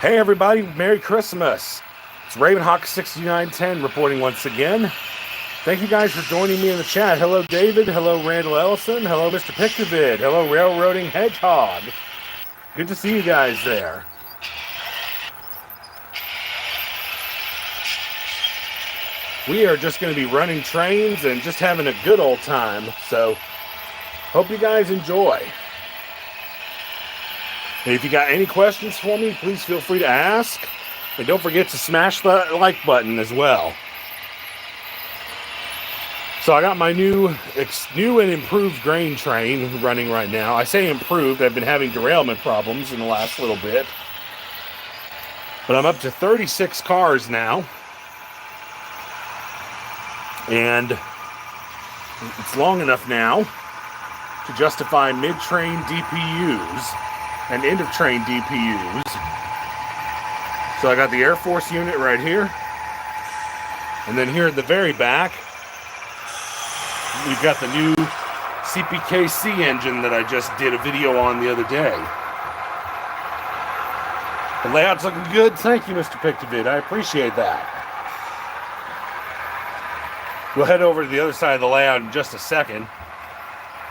Hey everybody, Merry Christmas. It's ravenhawk6910 reporting once again. Thank you guys for joining me in the chat. Hello David, hello Randall Ellison, hello Mr. Pictavid, hello Railroading Hedgehog. Good to see you guys there. We are just going to be running trains and just having a good old time, so hope you guys enjoy. And if you got any questions for me, please feel free to ask. And don't forget to smash the like button as well. So I got my new and improved grain train running right now. I say improved, I've been having derailment problems in the last little bit. But I'm up to 36 cars now. And it's long enough now to justify mid-train DPUs and end-of-train DPUs. So I got the Air Force unit right here. And then here at the very back, we've got the new CPKC engine that I just did a video on the other day. The layout's looking good. Thank you, Mr. Pictavid. I appreciate that. We'll head over to the other side of the layout in just a second.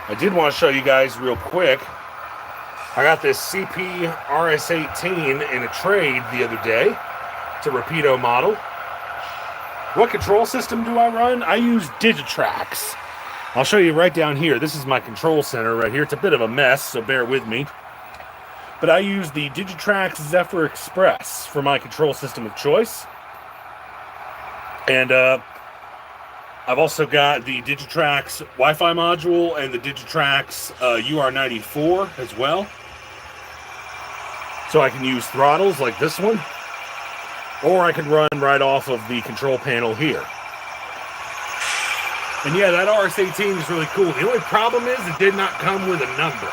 I did want to show you guys real quick. I got this CP RS18 in a trade the other day. It's a Rapido model. What control system do I run? I use Digitrax. I'll show you right down here. This is my control center right here. It's a bit of a mess, so bear with me. But I use the Digitrax Zephyr Express for my control system of choice. And I've also got the Digitrax Wi-Fi module and the Digitrax UR94 as well. So I can use throttles like this one, or I can run right off of the control panel here. And yeah, that RS18 is really cool. The only problem is it did not come with a number,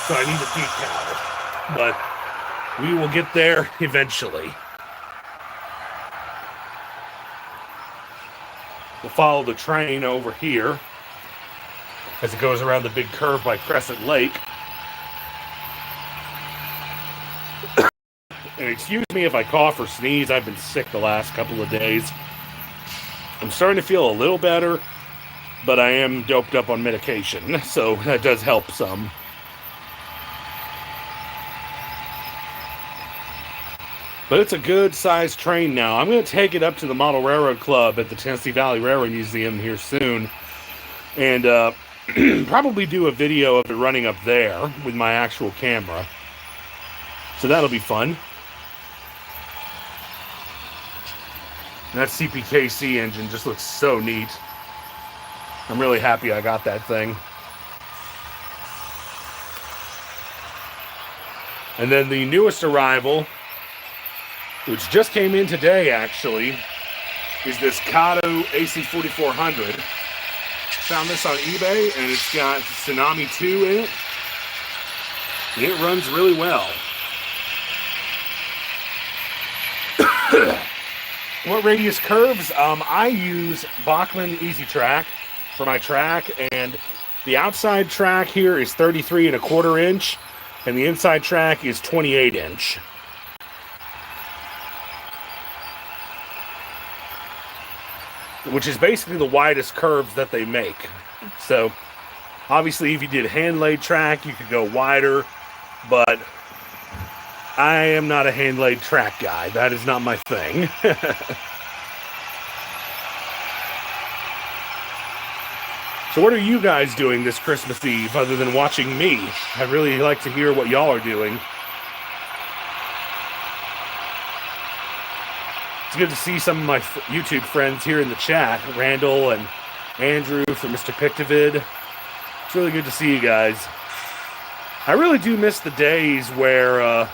so I need a decal. But we will get there eventually. We'll follow the train over here as it goes around the big curve by Crescent Lake. And excuse me if I cough or sneeze. I've been sick the last couple of days. I'm starting to feel a little better, but I am doped up on medication, so that does help some. But it's a good-sized train now. I'm going to take it up to the Model Railroad Club at the Tennessee Valley Railroad Museum here soon. And probably do a video of it running up there with my actual camera. So that'll be fun. And that CPKC engine just looks so neat. I'm really happy I got that thing. And then the newest arrival, which just came in today, actually, is this Kato AC4400. Found this on eBay, and it's got Tsunami 2 in it. And it runs really well. What radius curves? I use Bachmann Easy Track for my track, and the outside track here is 33¼ inch, and the inside track is 28 inch. Which is basically the widest curves that they make. So, obviously, if you did hand-laid track, you could go wider, but I am not a hand-laid track guy. That is not my thing. So what are you guys doing this Christmas Eve other than watching me? I'd really like to hear what y'all are doing. It's good to see some of my YouTube friends here in the chat. Randall and Andrew from Mr. Pictavid. It's really good to see you guys. I really do miss the days where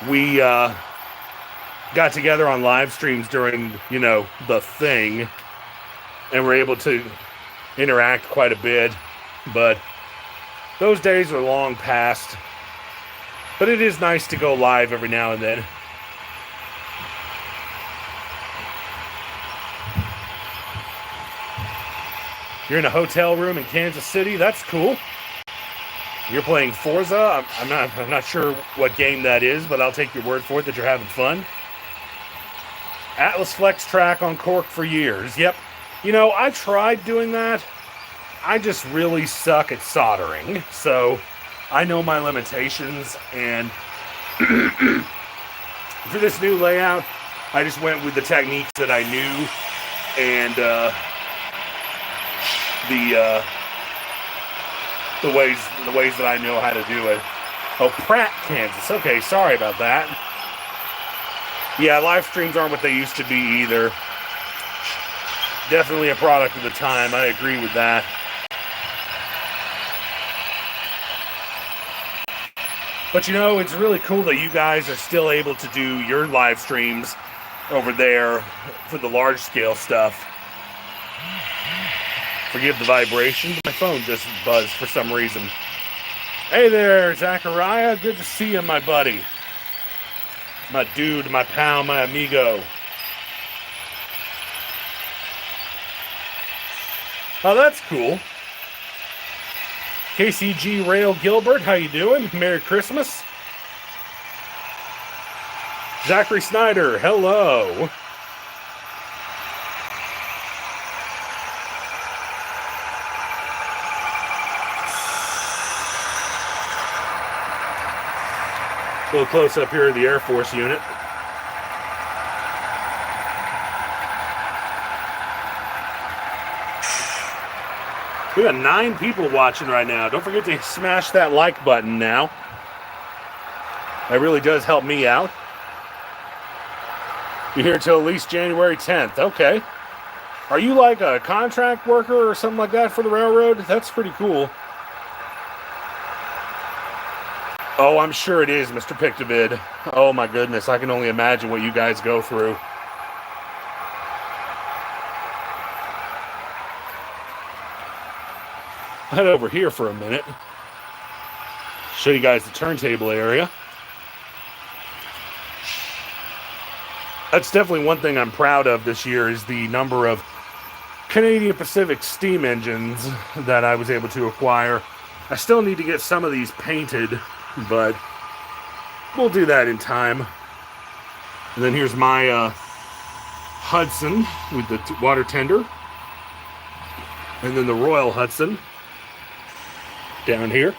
we got together on live streams during, you know, the thing, and were able to interact quite a bit. But those days are long past. But it is nice to go live every now and then. You're in a hotel room in Kansas City? That's cool. You're playing Forza? I'm not sure what game that is, but I'll take your word for it that you're having fun. Atlas Flex track on cork for years. Yep. You know, I tried doing that. I just really suck at soldering. So I know my limitations, and for this new layout, I just went with the techniques that I knew, and the ways that I know how to do it. Oh, Pratt, Kansas. Okay, sorry about that. Yeah, live streams aren't what they used to be either. Definitely a product of the time. I agree with that. But you know, it's really cool that you guys are still able to do your live streams over there for the large scale stuff. Forgive the vibration. My phone just buzzed for some reason. Hey there, Zachariah. Good to see you, my buddy. My dude, my pal, my amigo. Oh, that's cool. KCG Rail Gilbert, how you doing? Merry Christmas. Zachary Snyder, hello. A little close up here of the Air Force unit. We got 9 people watching right now. Don't forget to smash that like button now. That really does help me out. You're here till at least January 10th. Okay. Are you like a contract worker or something like that for the railroad? That's pretty cool. Oh, I'm sure it is, Mr. Pictovid. Oh my goodness, I can only imagine what you guys go through. Head over here for a minute. Show you guys the turntable area. That's definitely one thing I'm proud of this year, is the number of Canadian Pacific steam engines that I was able to acquire. I still need to get some of these painted, but we'll do that in time. And then here's my Hudson with the water tender. And then the Royal Hudson down here.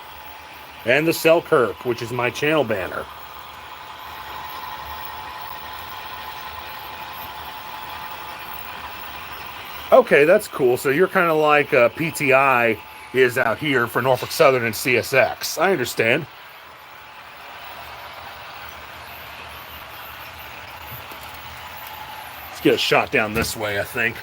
And the Selkirk, which is my channel banner. Okay, that's cool. So you're kind of like PTI is out here for Norfolk Southern and CSX. I understand. Let's get a shot down this way, I think.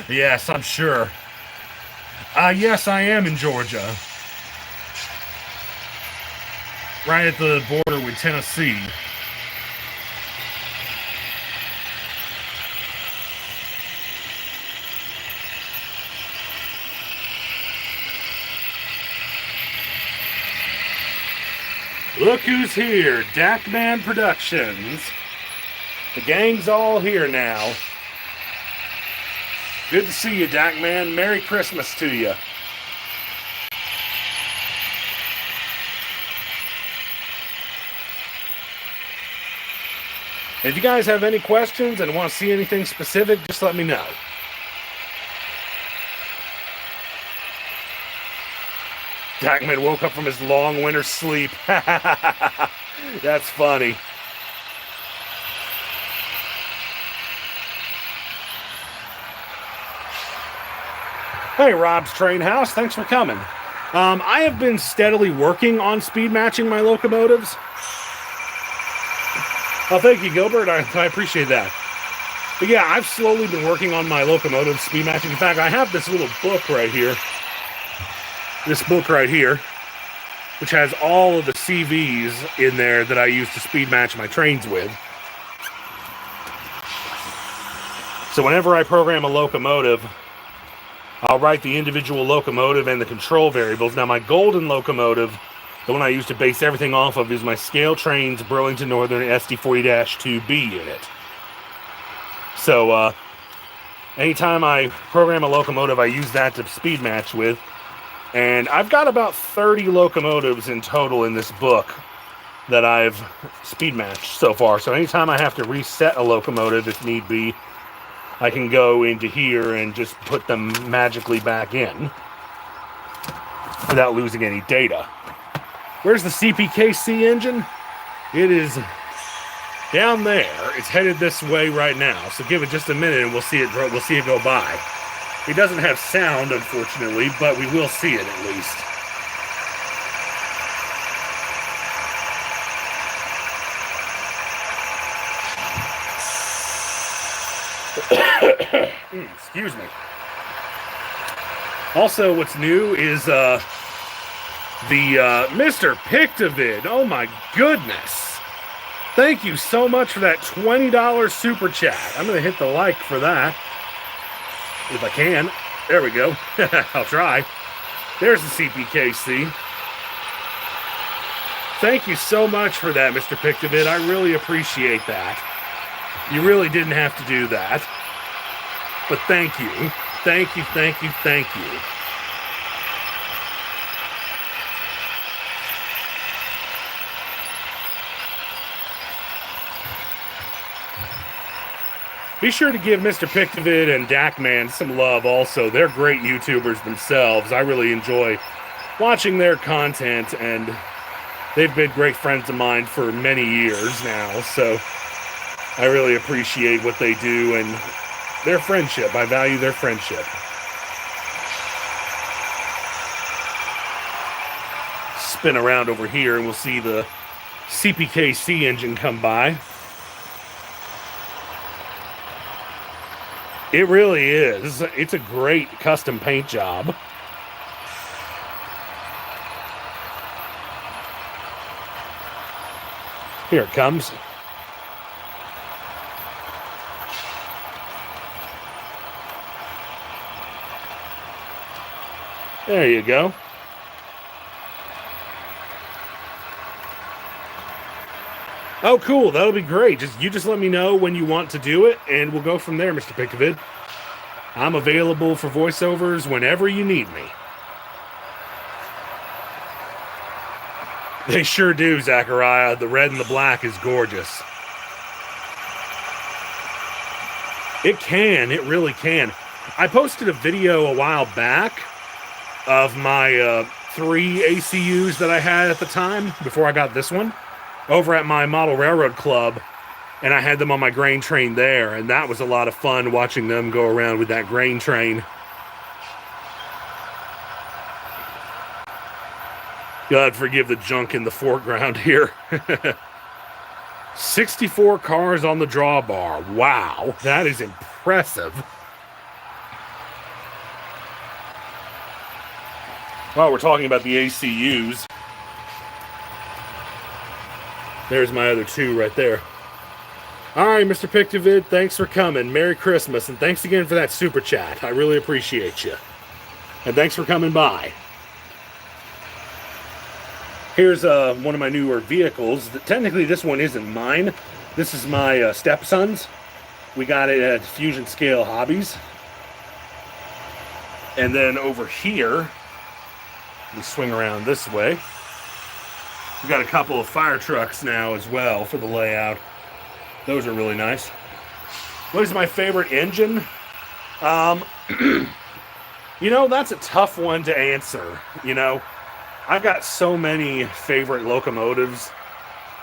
Yes, I'm sure. Yes, I am in Georgia. Right at the border with Tennessee. Look who's here, Dakman Productions. The gang's all here now. Good to see you, Dakman. Merry Christmas to you. If you guys have any questions and want to see anything specific, just let me know. Dakman woke up from his long winter sleep. That's funny. Hey, Rob's Train House, thanks for coming. I have been steadily working on speed matching my locomotives. Oh, thank you, Gilbert. I appreciate that. But yeah, I've slowly been working on my locomotive speed matching. In fact, I have this little book right here. This book right here, which has all of the CVs in there that I use to speed match my trains with. So whenever I program a locomotive, I'll write the individual locomotive and the control variables. Now, my golden locomotive, The one I use to base everything off of is my Scale Trains Burlington Northern SD40-2B unit. So, anytime I program a locomotive, I use that to speed match with. And I've got about 30 locomotives in total in this book that I've speed matched so far. So anytime I have to reset a locomotive, if need be, I can go into here and just put them magically back in without losing any data. Where's the CPKC engine? It is down there. It's headed this way right now. So give it just a minute and we'll see it go by. It doesn't have sound, unfortunately, but we will see it at least. Excuse me. Also, what's new is the Mr. Pictavid. Oh my goodness. Thank you so much for that $20 super chat. I'm going to hit the like for that. If I can. There we go. I'll try. There's the CPKC. Thank you so much for that, Mr. Pictavid. I really appreciate that. You really didn't have to do that. But thank you. Thank you, thank you, thank you. Be sure to give Mr. Pictavid and Dakman some love also. They're great YouTubers themselves. I really enjoy watching their content, and they've been great friends of mine for many years now, so I really appreciate what they do and their friendship. I value their friendship. Spin around over here and we'll see the CPKC engine come by. It really is. It's a great custom paint job. Here it comes. There you go. Oh, cool. That'll be great. You just let me know when you want to do it, and we'll go from there, Mr. Pictavid. I'm available for voiceovers whenever you need me. They sure do, Zachariah. The red and the black is gorgeous. It can. It really can. I posted a video a while back of my 3 ACUs that I had at the time, before I got this one, over at my Model Railroad Club, and I had them on my grain train there, and that was a lot of fun watching them go around with that grain train. God forgive the junk in the foreground here. 64 cars on the drawbar. Wow, that is impressive. While we're talking about the ACUs, there's my other 2 right there. All right, Mr. Pictavid, thanks for coming. Merry Christmas, and thanks again for that super chat. I really appreciate you. And thanks for coming by. Here's one of my newer vehicles. Technically, this one isn't mine. This is my stepson's. We got it at Fusion Scale Hobbies. And then over here, we swing around this way. We got a couple of fire trucks now as well for the layout. Those are really nice. What is my favorite engine? You know, that's a tough one to answer. You know, I've got so many favorite locomotives.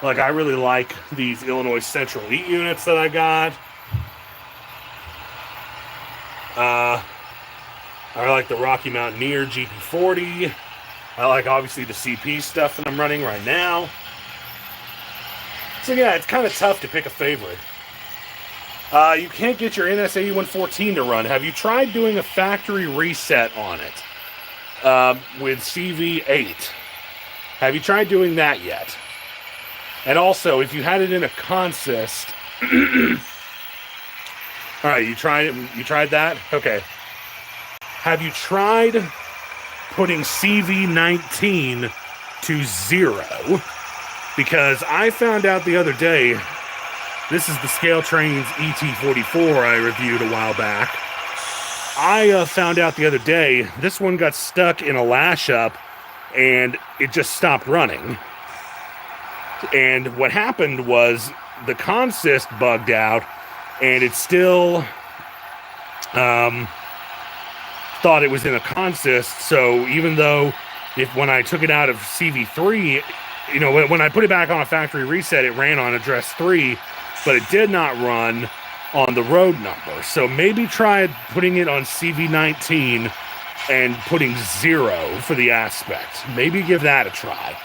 Like, I really like these Illinois Central Heat units that I got. I like the Rocky Mountaineer GP40. I like, obviously, the CP stuff that I'm running right now. So, yeah, it's kind of tough to pick a favorite. You can't get your NS8114 to run. Have you tried doing a factory reset on it with CV8? Have you tried doing that yet? And also, if you had it in a consist... All right, you tried it. You tried that? Okay. Have you tried putting CV19 to 0, because I found out the other day, this is the Scale Trains ET44 I reviewed a while back. I found out the other day, this one got stuck in a lash up and it just stopped running. And what happened was the consist bugged out, and it still thought it was in a consist. So even though when I took it out of CV3, you know, when I put it back on a factory reset, it ran on address 3, but it did not run on the road number. So maybe try putting it on CV19 and putting 0 for the aspect. Maybe give that a try.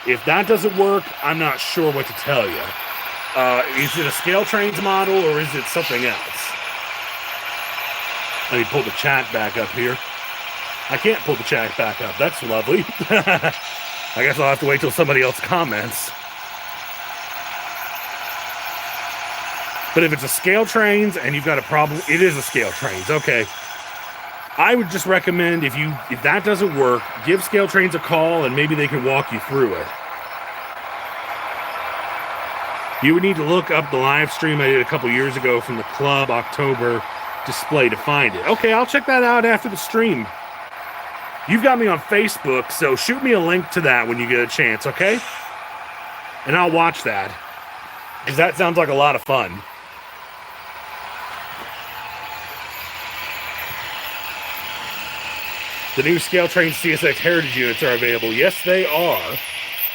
If that doesn't work, I'm not sure what to tell you. Is it a Scale Trains model or is it something else? Let me pull the chat back up here. I can't pull the chat back up. That's lovely. I guess I'll have to wait till somebody else comments. But if it's a Scale Trains and you've got a problem, it is a Scale Trains. Okay. I would just recommend if that doesn't work, give Scale Trains a call and maybe they can walk you through it. You would need to look up the live stream I did a couple years ago from the Club October display to find it. Okay, I'll check that out after the stream. You've got me on Facebook, so shoot me a link to that when you get a chance, okay? And I'll watch that, because that sounds like a lot of fun. The new Scale Train CSX Heritage units are available. Yes, they are.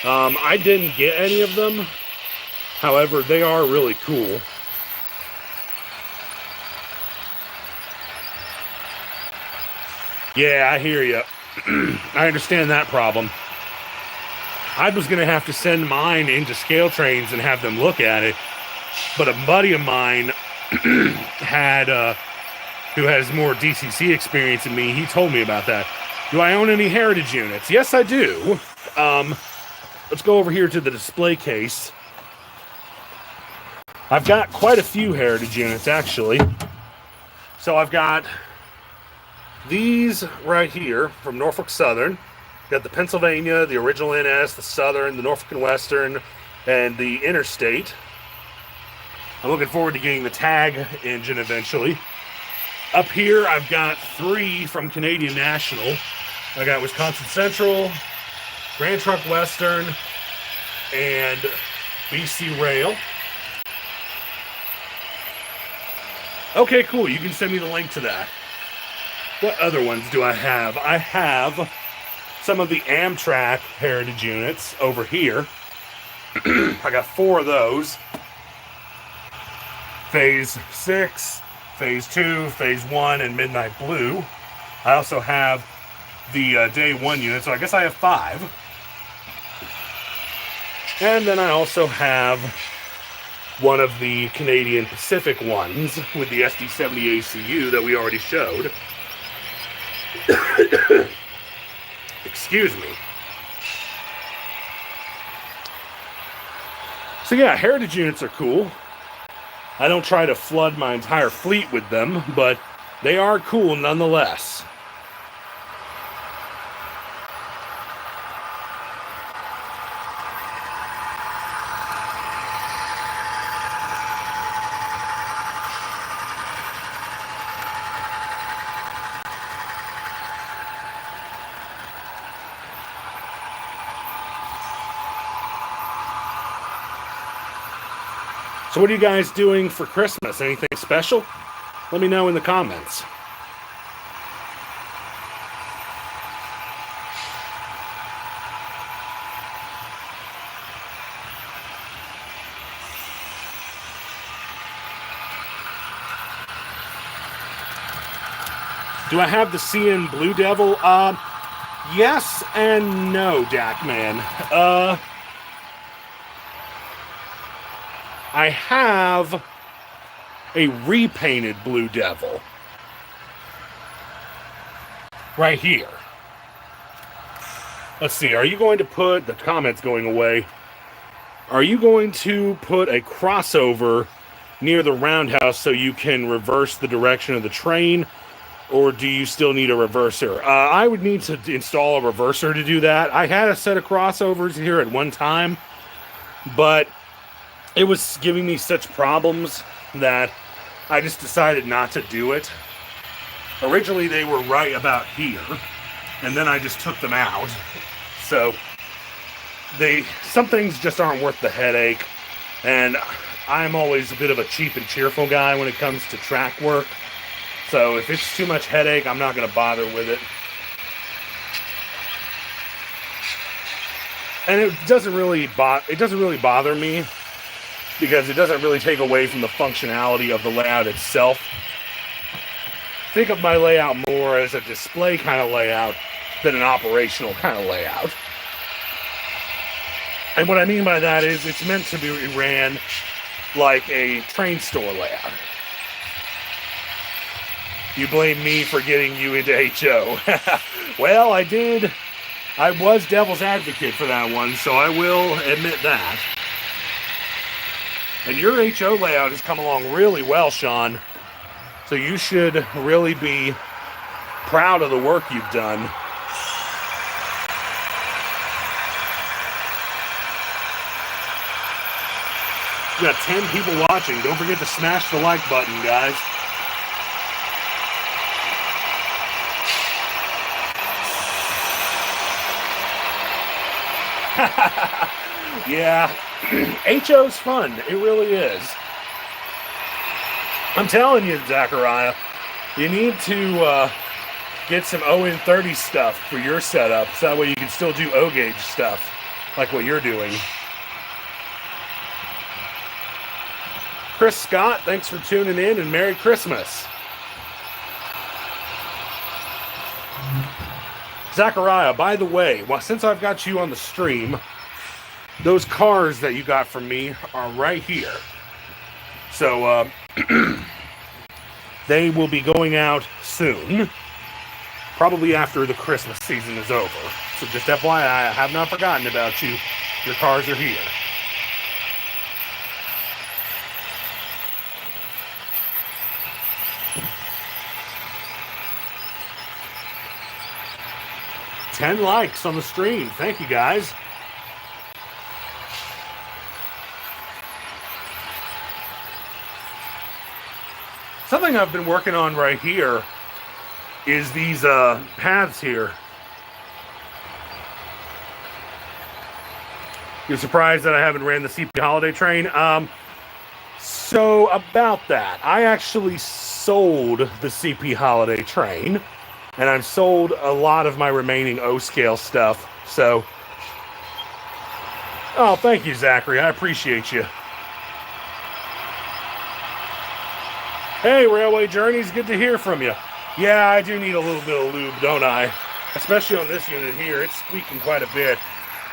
I didn't get any of them. However, they are really cool. Yeah, I hear you. I understand that problem. I was going to have to send mine into Scale Trains and have them look at it. But a buddy of mine who has more DCC experience than me, he told me about that. Do I own any Heritage units? Yes, I do. Let's go over here to the display case. I've got quite a few Heritage units, actually. So I've got these right here from Norfolk Southern. Got the Pennsylvania, the original NS, the Southern, the Norfolk and Western, and the Interstate. I'm looking forward to getting the tag engine eventually. Up here, I've got 3 from Canadian National. I got Wisconsin Central, Grand Trunk Western, and BC Rail. Okay, cool. You can send me the link to that. What other ones do I have? I have some of the Amtrak Heritage units over here. I got 4 of those. Phase 6, Phase 2, Phase 1, and Midnight Blue. I also have the Day 1 unit, so I guess I have 5. And then I also have one of the Canadian Pacific ones with the SD70 ACU that we already showed. Excuse me. So yeah, Heritage units are cool. I don't try to flood my entire fleet with them, but they are cool nonetheless. So what are you guys doing for Christmas? Anything special? Let me know in the comments. Do I have the CN Blue Devil? Yes and no, Dak Man. I have a repainted Blue Devil right here. Let's see, are you going to put, the comments going away, are you going to put a crossover near the roundhouse so you can reverse the direction of the train? or do you still need a reverser? I would need to install a reverser to do that. I had a set of crossovers here at one time, but it was giving me such problems that I just decided not to do it. Originally, they were right about here, and then I just took them out. So, some things just aren't worth the headache, and I'm always a bit of a cheap and cheerful guy when it comes to track work. So if it's too much headache, I'm not going to bother with it. And it doesn't really bother me because it doesn't really take away from the functionality of the layout itself. Think of my layout more as a display kind of layout than an operational kind of layout. And what I mean by that is it's meant to be ran like a train store layout. You blame me for getting you into HO. Well, I was devil's advocate for that one, so I will admit that. And your HO layout has come along really well, Sean. So you should really be proud of the work you've done. We got 10 people watching. Don't forget to smash the like button, guys. Yeah, HO's fun. It really is. I'm telling you, Zachariah, you need to get some ON30 stuff for your setup, so that way you can still do O-gauge stuff, like what you're doing. Chris Scott, thanks for tuning in, and Merry Christmas. Zachariah, by the way, since I've got you on the stream, those cars that you got from me are right here. So, they will be going out soon, probably after the Christmas season is over. So just FYI, I have not forgotten about you. Your cars are here. $10 likes on the stream. Thank you, guys. Something I've been working on right here is these paths here. You're surprised that I haven't ran the CP holiday train? So about that, I actually sold the CP holiday train, and I've sold a lot of my remaining O-scale stuff. So, oh, thank you, Zachary. I appreciate you. Hey, Railway Journeys, good to hear from you. Yeah, I do need a little bit of lube, don't I? Especially on this unit here. It's squeaking quite a bit.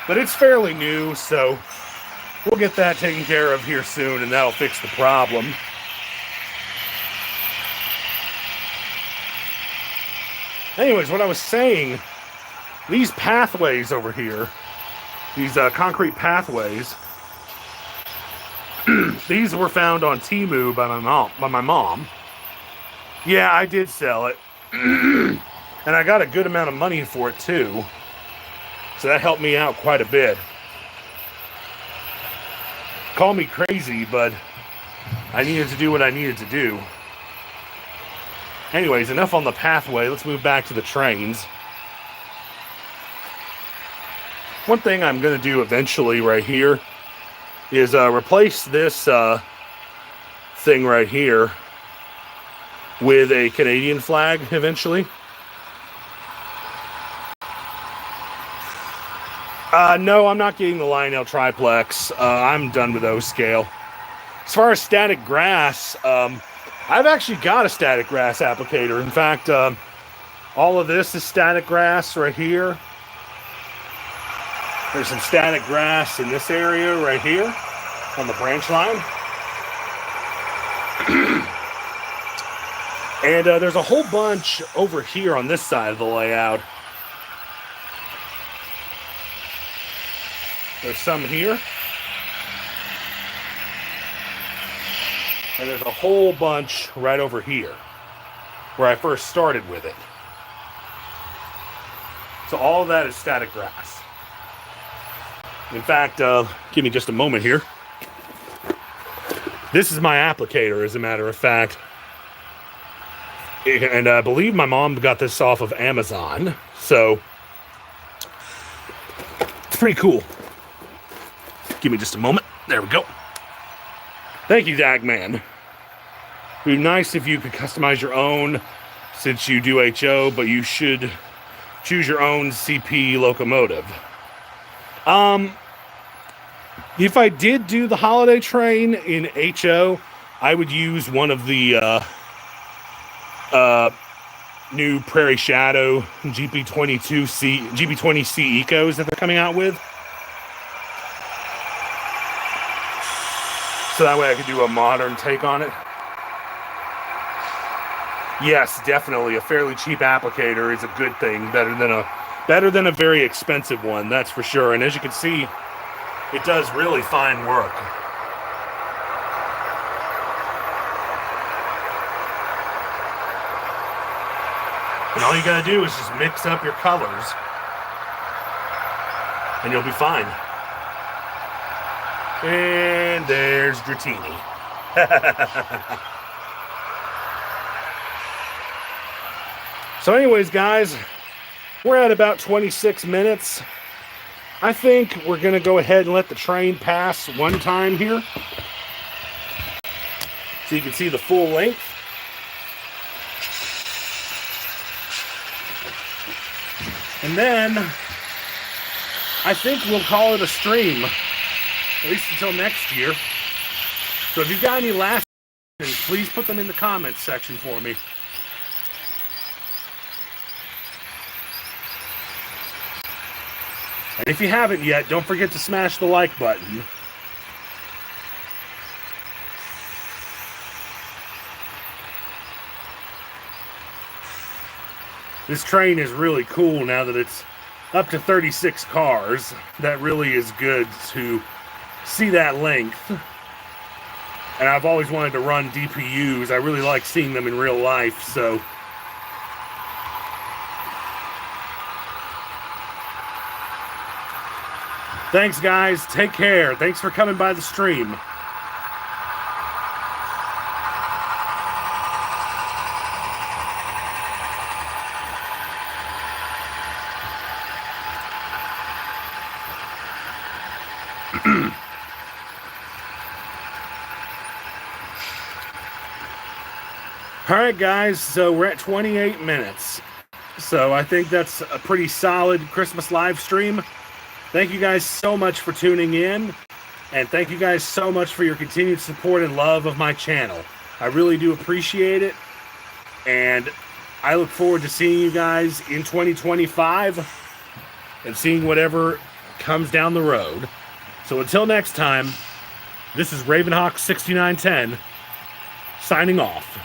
But it's fairly new, so we'll get that taken care of here soon, and that'll fix the problem. Anyways, what I was saying, these pathways over here, these concrete pathways, these were found on Temu by my mom. Yeah, I did sell it. And I got a good amount of money for it too. So that helped me out quite a bit. Call me crazy, but I needed to do what I needed to do. Anyways, enough on the pathway. Let's move back to the trains. One thing I'm going to do eventually right here is replace this thing right here with a Canadian flag eventually. No, I'm not getting the Lionel triplex. I'm done with O-scale. As far as static grass, I've actually got a static grass applicator. In fact, all of this is static grass right here. There's some static grass in this area right here on the branch line. And there's a whole bunch over here on this side of the layout. There's some here. And there's a whole bunch right over here. where I first started with it. So all of that is static grass. In fact, give me just a moment here. This is my applicator, as a matter of fact. And I believe my mom got this off of Amazon. So, it's pretty cool. Give me just a moment. There we go. Thank you, Dagman. It'd be nice if you could customize your own, since you do HO, but you should choose your own CP locomotive. If I did do the holiday train in HO, I would use one of the new Prairie Shadow GP20C Ecos that they're coming out with. So that way I could do a modern take on it. Yes, definitely a fairly cheap applicator is a good thing, better than a very expensive one, that's for sure. And as you can see, it does really fine work. And all you gotta do is just mix up your colors and you'll be fine. And there's Dratini. So anyways, guys, we're at about 26 minutes. I think we're going to go ahead and let the train pass one time here, so you can see the full length. And then I think we'll call it a stream, at least until next year. So if you've got any last questions, please put them in the comments section for me. And if you haven't yet, don't forget to smash the like button. This train is really cool now that it's up to 36 cars. That really is good to see that length. And I've always wanted to run DPUs. I really like seeing them in real life, so... Thanks, guys. Take care. Thanks for coming by the stream. All right, guys. So we're at 28 minutes. So I think that's a pretty solid Christmas live stream. Thank you guys so much for tuning in, and thank you guys so much for your continued support and love of my channel. I really do appreciate it, and I look forward to seeing you guys in 2025 and seeing whatever comes down the road. So until next time, this is ravenhawk6910 signing off.